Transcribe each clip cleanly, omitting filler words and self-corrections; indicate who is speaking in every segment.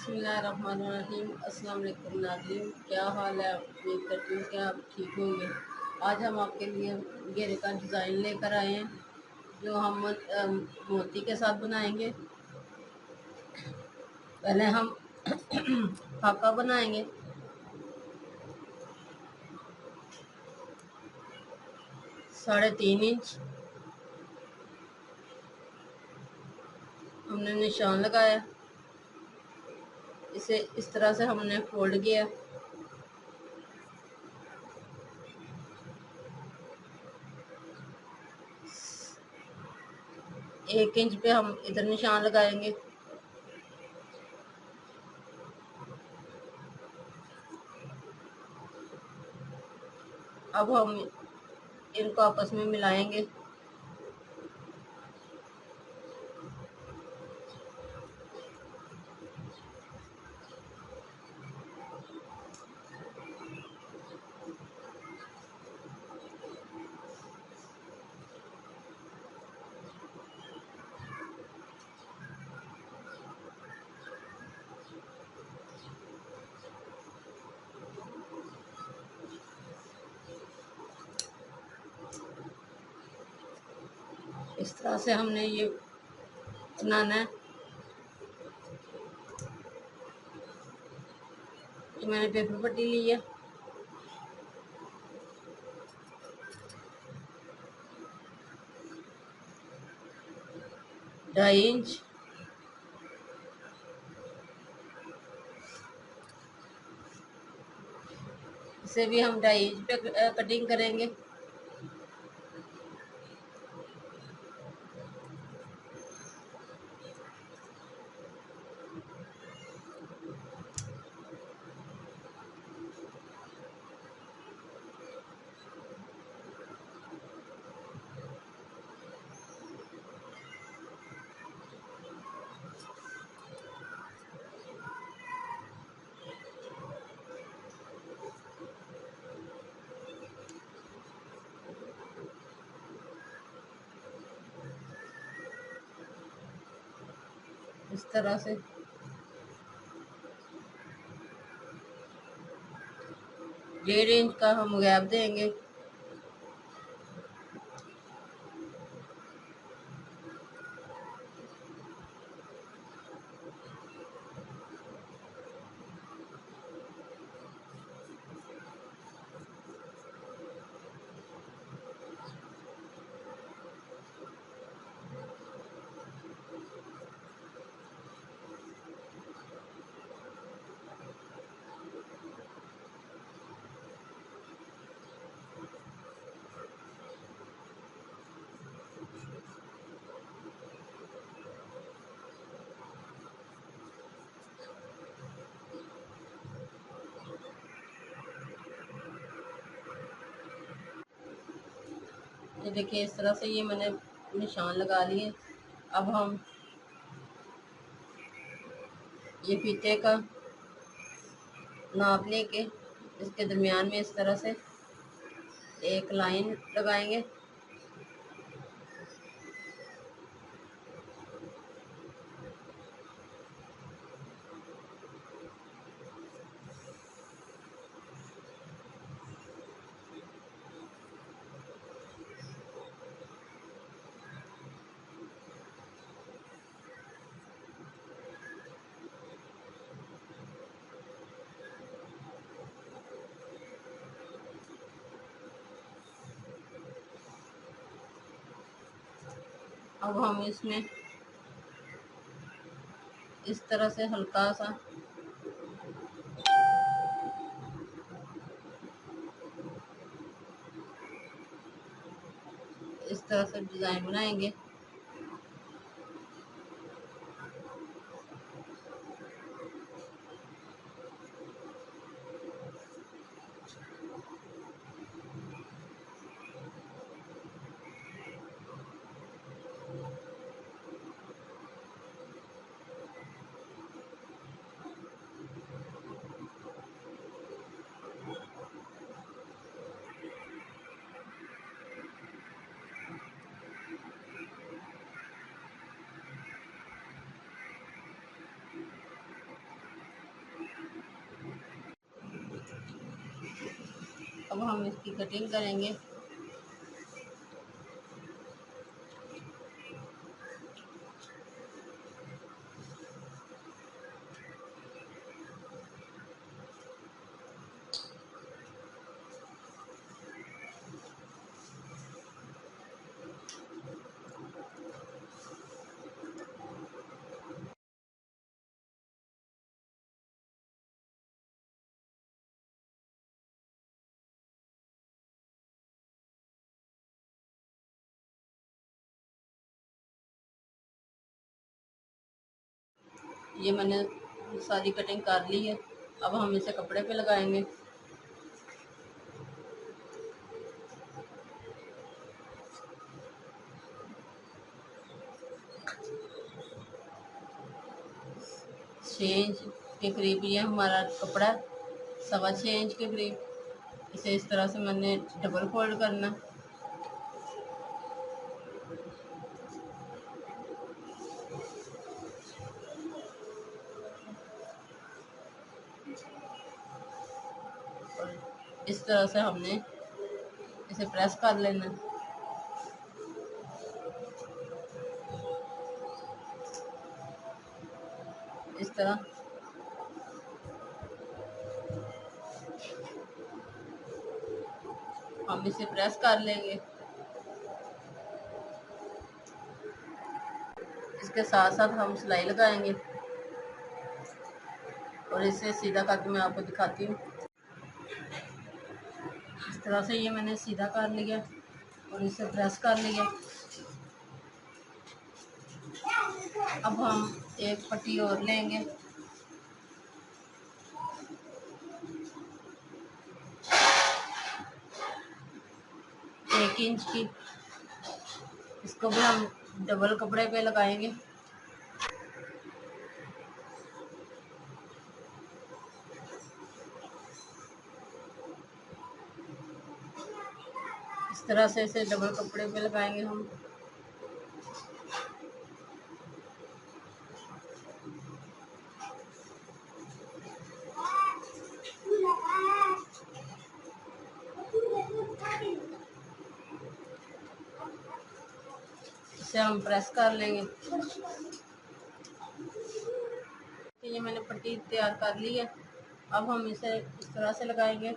Speaker 1: बिस्मिल्लाहिर्रहमानिर्रहीम। अस्सलाम वालेकुम नाज़रीन, क्या हाल है? उम्मीद करती हूँ कि आप ठीक होंगे। आज हम आपके लिए घेरे का डिज़ाइन लेकर आए हैं जो हम मोती के साथ बनाएंगे। पहले हम फाका बनाएंगे। 3.5 इंच हमने निशान लगाया। इसे इस तरह से हमने फोल्ड किया। एक इंच पे हम इधर निशान लगाएंगे। अब हम इनको आपस में मिलाएंगे। इस तरह से हमने ये बनाना है। ये मैंने पेपर पट्टी ली है। ढाई इंच इसे भी हम 2.5 इंच पे कटिंग करेंगे। इस तरह से 1.5 इंच का हम गैप देंगे। ये देखिए, इस तरह से ये मैंने निशान लगा लिए। अब हम ये फीते का नाप लेके इसके दरमियान में इस तरह से एक लाइन लगाएंगे। अब हम इसमें इस तरह से हल्का सा इस तरह से डिज़ाइन बनाएंगे। अब हम इसकी कटिंग करेंगे। ये मैंने सारी कटिंग कर ली है। अब हम इसे कपड़े पे लगाएंगे। छः इंच के करीब ये हमारा कपड़ा, 6.25 इंच के करीब। इसे इस तरह से मैंने डबल फोल्ड करना। और इस तरह से हमने इसे प्रेस कर लेना। इस तरह हम इसे प्रेस कर लेंगे। इसके साथ साथ हम सिलाई लगाएंगे और इसे सीधा करके मैं आपको दिखाती हूँ। इस तरह से ये मैंने सीधा कर लिया और इसे प्रेस कर लिया। अब हम एक पट्टी और लेंगे। एक इंच की, इसको भी हम डबल कपड़े पे लगाएंगे। इस तरह से इसे डबल कपड़े पे लगाएंगे हम। इसे हम प्रेस कर लेंगे। तो ये मैंने पट्टी तैयार कर ली है। अब हम इसे इस तरह से लगाएंगे।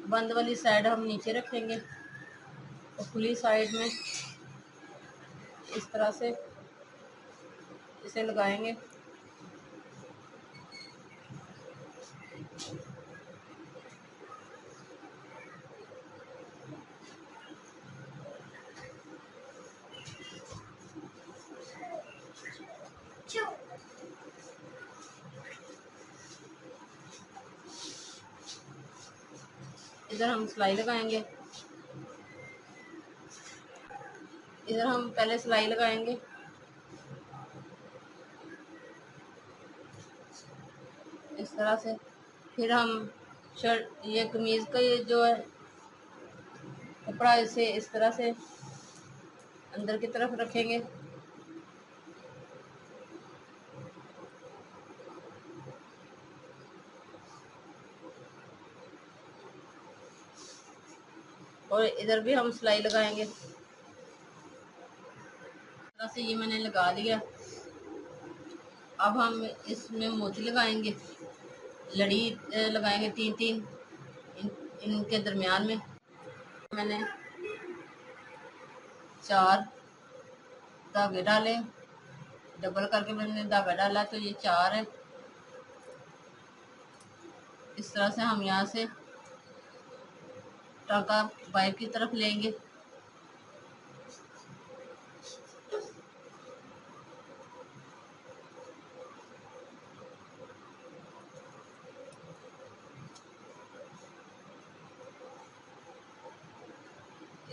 Speaker 1: बंद वाली साइड हम नीचे रखेंगे और खुली साइड में इस तरह से इसे लगाएंगे। इधर हम सिलाई लगाएंगे। इधर हम पहले सिलाई लगाएंगे। इस तरह से फिर हम शर्ट, ये कमीज का ये जो है कपड़ा, इसे इस तरह से अंदर की तरफ रखेंगे। और इधर भी हम सिलाई लगाएंगे। इस तरह से ये मैंने लगा लिया। अब हम इसमें मोती लगाएंगे, लड़ी लगाएंगे 3-3 इनके दरमियान में। मैंने 4 धागे डाले, डबल करके मैंने धागा डाला तो ये 4 है। इस तरह से हम यहाँ से टाँका बाहर की तरफ लेंगे।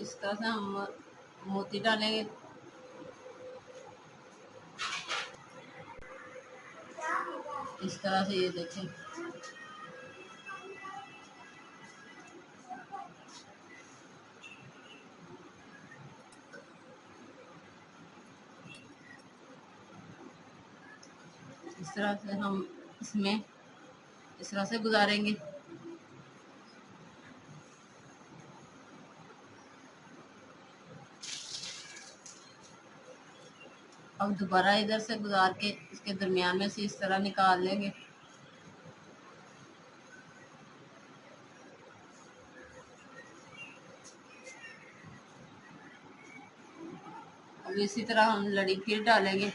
Speaker 1: इस तरह से हम मोती डालेंगे। इस तरह से ये देखें। इस तरह से हम इसमें इस तरह से गुजारेंगे। अब दोबारा इधर से गुजार के इसके दरमियान में से इस तरह निकाल लेंगे। अब इसी तरह हम लड़ी फिर डालेंगे।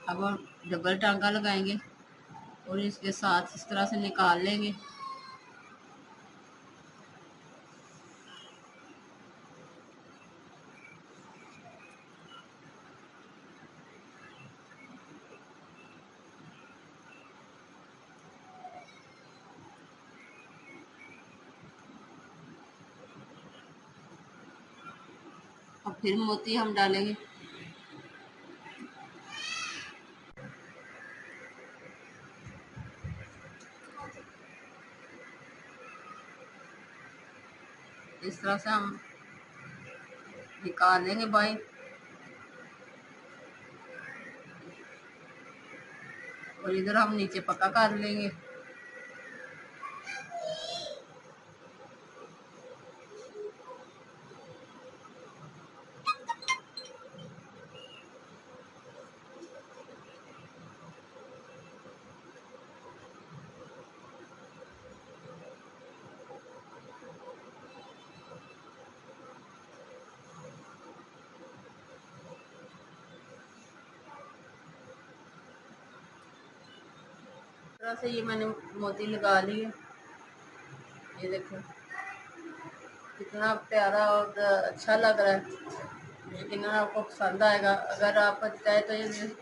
Speaker 1: अब हम डबल टांका लगाएंगे और इसके साथ इस तरह से निकाल लेंगे। और फिर मोती हम डालेंगे। इस तरह से हम निकाल लेंगे बाई और इधर हम नीचे पक्का कर लेंगे। तरह से ये मैंने मोती लगा लिए। ये देखो कितना प्यारा और अच्छा लग रहा है। लेकिन आपको पसंद आएगा। अगर आप चाहे तो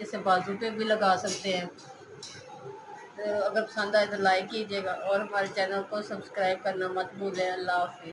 Speaker 1: इसे बाजू पे भी लगा सकते हैं। तो अगर पसंद आए तो लाइक कीजिएगा और हमारे चैनल को सब्सक्राइब करना मत भूलें। अल्लाह हाफिज़।